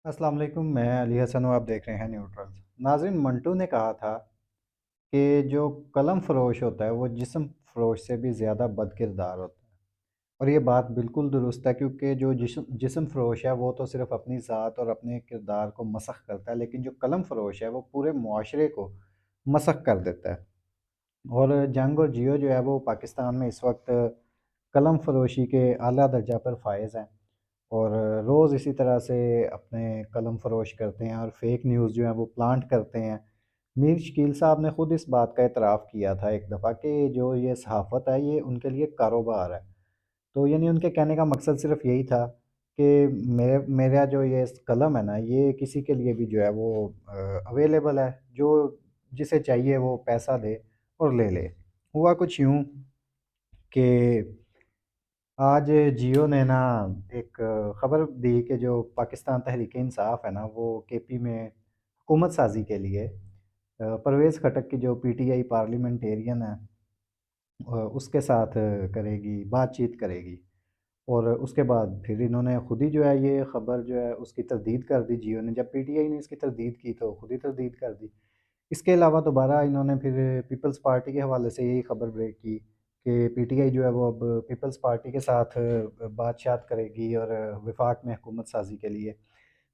अस्सलाम वालेकुम, मैं अली हसन हूँ। आप देख रहे हैं न्यूट्रल्स। नाज़रीन, मंटू ने कहा था कि जो कलम फ़रोश होता है वो जिस्म फ़रोश से भी ज़्यादा बदकिरदार होता है। और ये बात बिल्कुल दुरुस्त है, क्योंकि जो जिस्म फ़रोश है वो तो सिर्फ़ अपनी ज़ात और अपने किरदार को मसख़ करता है, लेकिन जो कलम फ़रोश है वो पूरे मुआशरे को मसख़ कर देता है। और जंग और जियो जो है वो पाकिस्तान में इस वक्त कलम फ़रोशी के आला दर्जा पर फायज़ हैं। और रोज़ इसी तरह से अपने कलम फ़रोश करते हैं और फ़ेक न्यूज़ जो है वो प्लांट करते हैं। मीर शकील साहब ने ख़ुद इस बात का एतराफ़ किया था एक दफ़ा कि जो ये सहाफ़त है ये उनके लिए कारोबार है। तो यानी उनके कहने का मकसद सिर्फ़ यही था कि मेरा जो ये कलम है ना, ये किसी के लिए भी जो है वो अवेलेबल है, जो जिसे चाहिए वो पैसा दे और ले ले। हुआ कुछ यूँ कि आज जियो ने ना एक ख़बर दी कि जो पाकिस्तान तहरीक-ए-इंसाफ़ है ना, वो केपी में हुकूमत साज़ी के लिए परवेज़ खटक की जो पीटीआई पार्लियामेंटेरियन है उसके साथ करेगी, बातचीत करेगी। और उसके बाद फिर इन्होंने खुद ही जो है ये ख़बर जो है उसकी तरदीद कर दी जियो ने। जब पीटीआई ने इसकी तरदीद की तो खुद ही तरदीद कर दी। इसके अलावा दोबारा इन्होंने फिर पीपल्स पार्टी के हवाले से यही खबर ब्रेक की कि पीटीआई जो है वो अब पीपल्स पार्टी के साथ बातचीत करेगी और वफाक में हुकूमत साज़ी के लिए।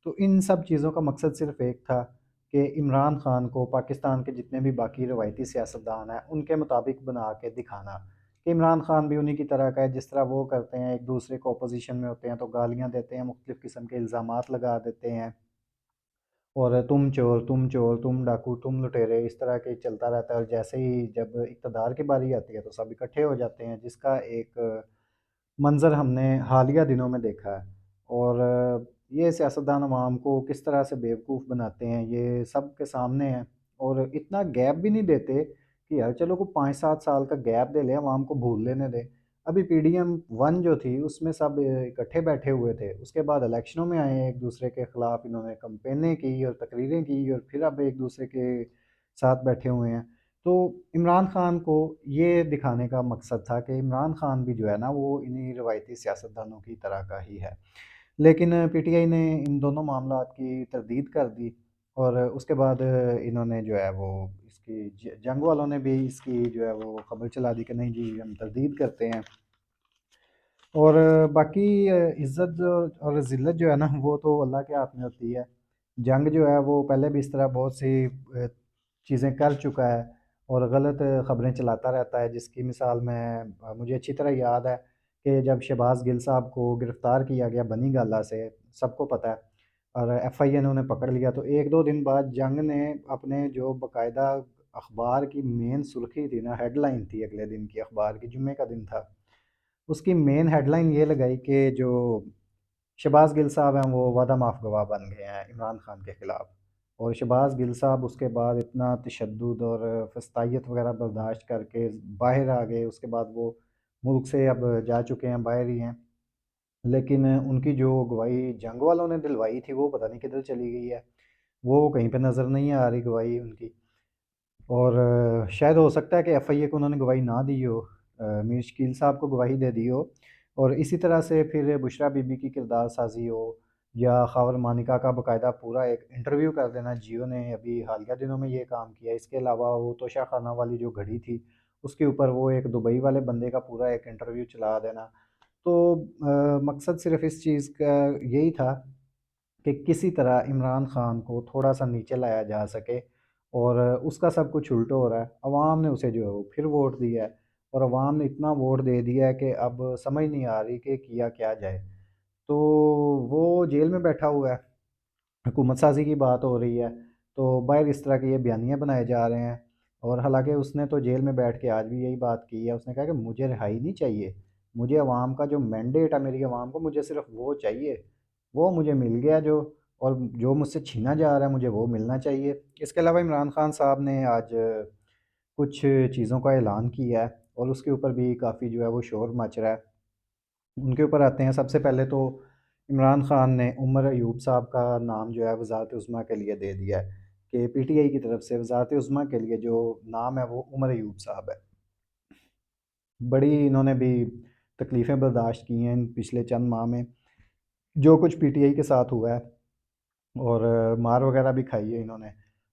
तो इन सब चीज़ों का मकसद सिर्फ़ एक था कि इमरान ख़ान को पाकिस्तान के जितने भी बाकी रवायती सियासतदान हैं, उनके मुताबिक बना के दिखाना कि इमरान ख़ान भी उन्हीं की तरह का है। जिस तरह वो करते हैं, एक दूसरे को अपोज़िशन में होते हैं तो गालियाँ देते हैं, मुख्तलिफ़ किस्म के इल्ज़ामात लगा देते हैं। और तुम चोर, तुम चोर, तुम डाकू, तुम लुटेरे, इस तरह के चलता रहता है। और जैसे ही जब इक़्तिदार की बारी आती है तो सब इकट्ठे हो जाते हैं, जिसका एक मंज़र हमने हालिया दिनों में देखा है। और ये सियासतदान अवाम को किस तरह से बेवकूफ़ बनाते हैं, ये सब के सामने है। और इतना गैप भी नहीं देते कि यार चलो कोई 5-7 साल का गैप दे लें, अवाम को भूल लेने दें। अभी पीडीएम 1 जो थी उसमें सब इकट्ठे बैठे हुए थे। उसके बाद इलेक्शनों में आए, एक-दूसरे के खिलाफ इन्होंने कैम्पेनें की और तकरीरें की, और फिर अब एक-दूसरे के साथ बैठे हुए हैं। तो इमरान खान को ये दिखाने का मकसद था कि इमरान खान भी जो है ना वो इन्हीं रवायती सियासतदानों की तरह का ही है। लेकिन पीटीआई ने इन दोनों मामलात की तरदीद कर दी। और उसके बाद इन्होंने जो है वो इसकी जंग वालों ने भी इसकी जो है वो खबर चला दी कि नहीं जी, हम तरदीद करते हैं। और बाकी इज़्ज़त और ज़िल्लत जो है ना वो तो अल्लाह के हाथ में होती है। जंग जो है वो पहले भी इस तरह बहुत सी चीज़ें कर चुका है और गलत ख़बरें चलाता रहता है, जिसकी मिसाल मैं मुझे अच्छी तरह याद है कि जब शहबाज़ गिल साहब को गिरफ़्तार किया गया बनी गाला से, सबको पता है, और एफआईए ने उन्हें पकड़ लिया, तो 1-2 दिन बाद जंग ने अपने जो बाकायदा अखबार की मेन सुर्ख़ी थी ना, हेडलाइन थी अगले दिन की अखबार की, जुम्मे का दिन था। उसकी मेन हेडलाइन ये लगाई कि जो शहबाज़ गिल साहब हैं वो वादा माफ़ गवाह बन गए हैं इमरान खान के ख़िलाफ़। और शहबाज़ गिल साहब उसके बाद इतना तशद्दुद और फ़स्तायत वग़ैरह बर्दाश्त करके बाहर आ गए। उसके बाद वो मुल्क से अब जा चुके हैं, बाहर ही हैं। लेकिन उनकी जो गवाही जंग वालों ने दिलवाई थी वो पता नहीं किधर चली गई है। वो कहीं पे नज़र नहीं आ रही गवाही उनकी। और शायद हो सकता है कि एफआईए को उन्होंने गवाही ना दी हो, मीर शकील साहब को गवाही दे दी हो। और इसी तरह से फिर बुशरा बीबी की किरदार साज़ी हो, या ख़ावर मानिका का बाकायदा पूरा एक इंटरव्यू कर देना। जियो ने अभी हालिया दिनों में ये काम किया। इसके अलावा वो तोशा खाना वाली जो घड़ी थी, उसके ऊपर वो एक दुबई वाले बंदे का पूरा एक इंटरव्यू चला देना। तो मकसद सिर्फ़ इस चीज़ का यही था कि किसी तरह इमरान खान को थोड़ा-सा नीचे लाया जा सके। और उसका सब कुछ उल्टा हो रहा है। अवाम ने उसे जो है वो फिर वोट दिया है, और अवाम ने इतना वोट दे दिया है कि अब समझ नहीं आ रही कि किया क्या जाए। तो वो जेल में बैठा हुआ है, हुकूमत साज़ी की बात हो रही है, तो बाहर इस तरह के ये बयानिए बनाए जा रहे हैं। और हालाँकि उसने तो जेल में बैठ के आज भी यही बात की है, उसने कहा कि मुझे रिहाई नहीं चाहिए, मुझे अवाम का जो मैंडेट है, मेरी अवाम को मुझे सिर्फ़ वो चाहिए, वो मुझे मिल गया जो, और जो मुझसे छीना जा रहा है मुझे वो मिलना चाहिए। इसके अलावा इमरान खान साहब ने आज कुछ चीज़ों का ऐलान किया है और उसके ऊपर भी काफ़ी जो है वो शोर मच रहा है। उनके ऊपर आते हैं। सबसे पहले तो इमरान खान ने उमर अयूब साहब का नाम जो है वज़ारत उज़्मा के लिए दे दिया है कि पीटीआई की तरफ से वज़ारत उज़्मा के लिए जो नाम है वो उमर अयूब साहब है। बड़ी इन्होंने भी तकलीफ़ें बर्दाश्त की हैं इन पिछले चंद माह में। जो कुछ पीटीआई के साथ हुआ है, और मार वगैरह भी खाई है इन्होंने।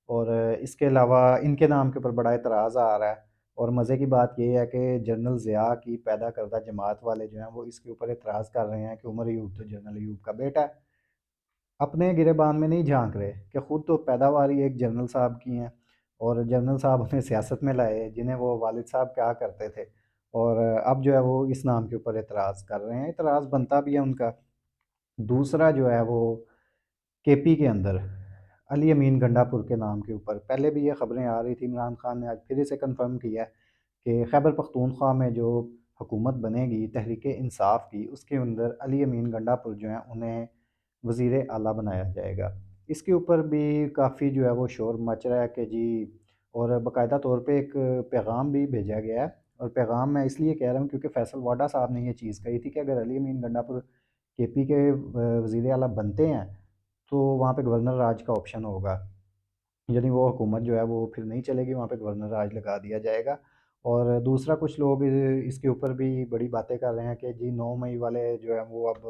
और इसके अलावा इनके नाम के ऊपर बड़ा एतराज़ आ रहा है। और मज़े की बात ये है कि जनरल ज़िया की पैदा करदा जमात वाले जो हैं वो इसके ऊपर एतराज़ कर रहे हैं कि उमर अयूब तो जनरल अयूब का बेटा है। अपने गिरेबान में नहीं झांक रहे कि खुद तो पैदावार ही एक जनरल साहब की हैं, और जनरल साहब उन्हें सियासत में लाए जिन्हें वो वालिद साहब क्या करते थे। और अब जो है वो इस नाम के ऊपर एतराज़ कर रहे हैं, एतराज़ बनता भी है उनका। दूसरा जो है वो केपी के अंदर अली अमीन गंडापुर के नाम के ऊपर पहले भी ये खबरें आ रही थी। इमरान खान ने आज फिर इसे कंफर्म किया है कि खैबर पख्तूनख्वा में जो हुकूमत बनेगी तहरीक इंसाफ की, उसके अंदर अली अमीन गंडापुर जो हैं उन्हें वज़ीर आला बनाया जाएगा। इसके ऊपर भी काफ़ी जो है वो शोर मच रहा है कि जी, और बाकायदा तौर पे एक पैगाम भी भेजा गया है। और पैगाम मैं इसलिए कह रहा हूँ क्योंकि फैसल वाडा साहब ने ये चीज़ कही थी कि अगर अली अमीन गंडापुर केपी के वज़ीर आला बनते हैं तो वहाँ पे गवर्नर राज का ऑप्शन होगा। यानी वो हुकूमत जो है वो फिर नहीं चलेगी, वहाँ पे गवर्नर राज लगा दिया जाएगा। और दूसरा कुछ लोग इसके ऊपर भी बड़ी बातें कर रहे हैं कि जी 9 मई वाले जो है वो अब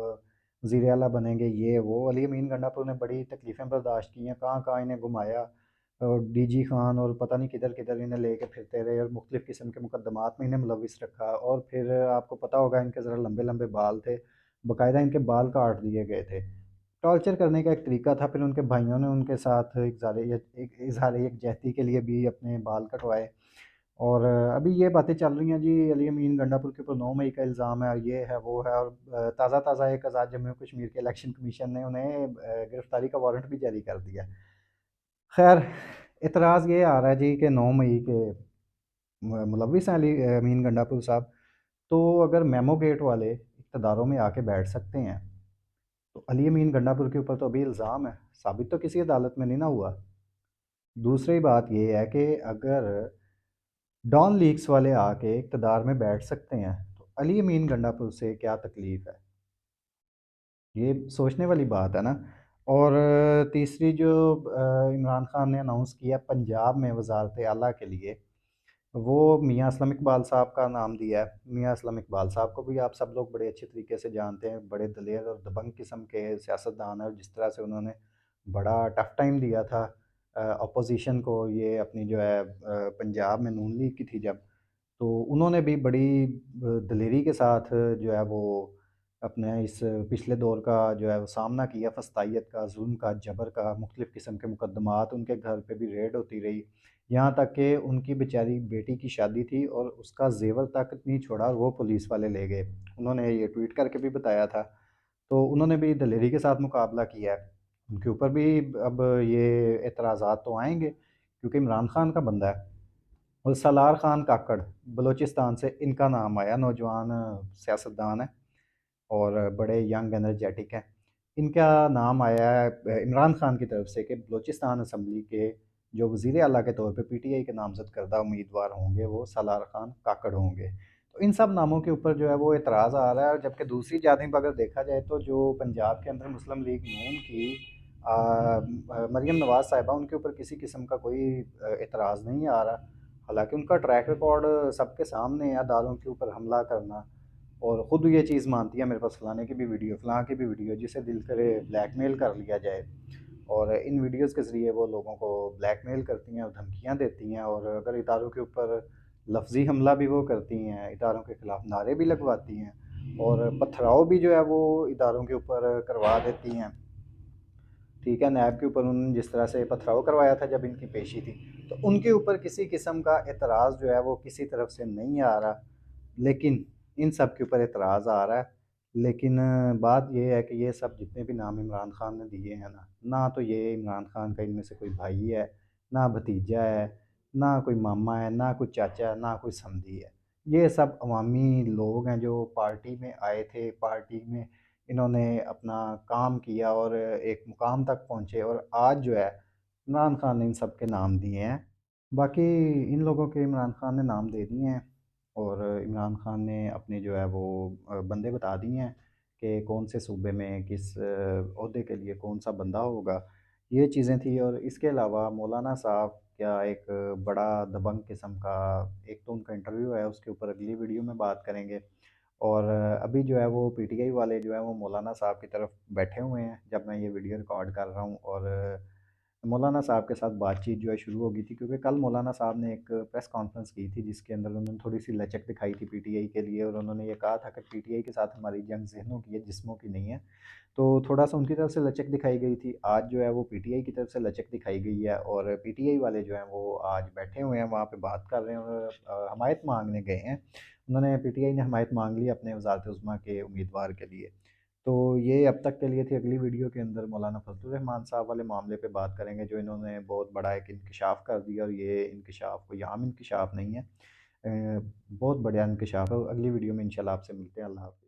वज़ीर आला बनेंगे, ये वो। अली अमीन गंडापुर ने बड़ी तकलीफ़ें बर्दाश्त की हैं, कहाँ-कहाँ इन्हें घुमाया और डीजी खान और पता नहीं किधर-किधर इन्हें लेके फिरते रहे और मुख्तलिफ़ किस्म के मुकद्दमात में इन्हें मुलविस रखा। और फिर आपको पता होगा इनके ज़रा लंबे-लंबे बाल थे, बाकायदा इनके बाल काट दिए गए थे। टॉर्चर करने का एक तरीका था। फिर उनके भाइयों ने उनके साथ इज़हार यकजहती के लिए भी अपने बाल कटवाए। और अभी ये बातें चल रही हैं जी, अली अमीन गंडापुर के ऊपर 9 मई का इल्ज़ाम है, ये है, वो है। और ताज़ा-ताज़ा एक आज़ाद जम्मू कश्मीर के इलेक्शन कमीशन ने उन्हें गिरफ़्तारी का वारंट भी जारी कर दिया। ख़ैर, एतराज़ ये आ रहा है जी कि 9 मई के मुलविस हैं अली अमीन गंडापुर साहब। तो अगर मेमो गेट वाले इक़्तिदारों में आके बैठ सकते हैं, तो अली अमीन गंडापुर के ऊपर तो अभी इल्ज़ाम है, साबित तो किसी अदालत में नहीं ना हुआ। दूसरी बात ये है कि अगर डॉन लीक्स वाले आके इक़्तिदार में बैठ सकते हैं, तो अली अमीन गंडापुर से क्या तकलीफ़ है? ये सोचने वाली बात है ना। और तीसरी जो इमरान खान ने अनाउंस किया पंजाब में वज़ारत आला के लिए, वो मियाँ असलम इकबाल साहब का नाम दिया है। मियाँ असलम इकबाल साहब को भी आप सब लोग बड़े अच्छे तरीके से जानते हैं, बड़े दलेर और दबंग किस्म के सियासतदान हैं। और जिस तरह से उन्होंने बड़ा टफ़ टाइम दिया था अपोज़िशन को, ये अपनी जो है पंजाब में नून लीग की थी जब, तो उन्होंने भी बड़ी दलेरी के साथ जो है वो अपने इस पिछले दौर का जो है वो सामना किया, फस्तायत का, जुल्म का, जबर का, मुख्तलिफ़ किस्म के मुकद्दमात, उनके घर पे भी रेड होती रही। यहाँ तक कि उनकी बेचारी बेटी की शादी थी और उसका ज़ेवर तक नहीं छोड़ा और वो पुलिस वाले ले गए। उन्होंने ये ट्वीट करके भी बताया था। तो उन्होंने भी दलेरी के साथ मुकाबला किया है। उनके ऊपर भी अब ये एतराज़ात तो आएँगे क्योंकि इमरान खान का बंदा है। और सलार खान काकड़ बलूचिस्तान से इनका नाम आया, नौजवान सियासतदान है और बड़े यंग एनर्जेटिक हैं। इनका नाम आया है इमरान खान की तरफ से कि बलूचिस्तान असम्बली के जो वज़ीर आला के तौर पे पीटीआई के नामज़द करदा उम्मीदवार होंगे वो सलार खान काकड़ होंगे। तो इन सब नामों के ऊपर जो है वो एतराज़ आ रहा है। और जबकि दूसरी जानिब अगर देखा जाए तो जो पंजाब के अंदर मुस्लिम लीग नून की मरीम नवाज़ साहिबा, उनके ऊपर किसी किस्म का कोई एतराज़ नहीं आ रहा। हालाँकि उनका ट्रैक रिकॉर्ड सबके सामने है, अदालों के ऊपर हमला करना। और ख़ुद ये चीज़ मानती है मेरे पास फ़लाने की भी वीडियो, फ़लाँ की भी वीडियो, जिसे दिल करे ब्लैकमेल कर लिया जाए। और इन वीडियोज़ के ज़रिए वो लोगों को ब्लैकमेल करती हैं और धमकियाँ देती हैं। और अगर इदारों के ऊपर लफ्ज़ी हमला भी वो करती हैं, इदारों के ख़िलाफ़ नारे भी लगवाती हैं और पथराव भी जो है वो इदारों के ऊपर करवा देती हैं। ठीक है, नैब के ऊपर उन्होंने जिस तरह से पथराव करवाया था जब इनकी पेशी थी, तो उनके ऊपर किसी किस्म का एतराज़ जो है वो किसी तरफ से नहीं आ रहा। लेकिन इन सब के ऊपर एतराज़ आ रहा है। लेकिन बात ये है कि ये सब जितने भी नाम इमरान खान ने दिए हैं ना, ना तो ये इमरान खान का इनमें से कोई भाई है, ना भतीजा है, ना कोई मामा है, ना कोई चाचा है, ना कोई समधी है। ये सब अवामी लोग हैं जो पार्टी में आए थे, पार्टी में इन्होंने अपना काम किया और एक मुकाम तक पहुँचे। और आज जो है इमरान खान ने इन सब के नाम दिए हैं। बाकी इन लोगों के इमरान खान ने नाम दे दिए हैं और इमरान खान ने अपने जो है वो बंदे बता दिए हैं कि कौन से सूबे में किस ओहदे के लिए कौन-सा बंदा होगा। ये चीज़ें थी। और इसके अलावा मौलाना साहब क्या एक बड़ा दबंग किस्म का एक तो उनका इंटरव्यू है, उसके ऊपर अगली वीडियो में बात करेंगे। और अभी जो है वो पीटीआई वाले जो है वो मौलाना साहब की तरफ बैठे हुए हैं जब मैं ये वीडियो रिकॉर्ड कर रहा हूँ। और मौलाना साहब के साथ बातचीत जो है शुरू हो गई थी, क्योंकि कल मौलाना साहब ने एक प्रेस कॉन्फ्रेंस की थी जिसके अंदर उन्होंने थोड़ी सी लचक दिखाई थी पीटीआई के लिए, और उन्होंने ये कहा था कि पीटीआई के साथ हमारी जंग ज़हनों की है, जिस्मों की नहीं है। तो थोड़ा-सा उनकी तरफ से लचक दिखाई गई थी। आज जो है वो पीटीआई की तरफ से लचक दिखाई गई है, और पीटीआई वाले जो हैं वो आज बैठे हुए हैं वहाँ पे बात कर रहे हैं, और हमायत माँगने गए हैं। उन्होंने पीटीआई ने हमायत माँग ली अपने वज़ारत उज़्मा के उम्मीदवार के लिए। तो ये अब तक के लिए थी। अगली वीडियो के अंदर मौलाना फजलुर रहमान साहब वाले मामले पे बात करेंगे, जो इन्होंने बहुत बड़ा एक इंकशाफ कर दिया, और ये इंकशाफ कोई आम इंकशाफ नहीं है। बहुत बढ़िया इंकशाफ है। अगली वीडियो में इंशाल्लाह आपसे मिलते हैं। अल्लाह हाफ़िज़।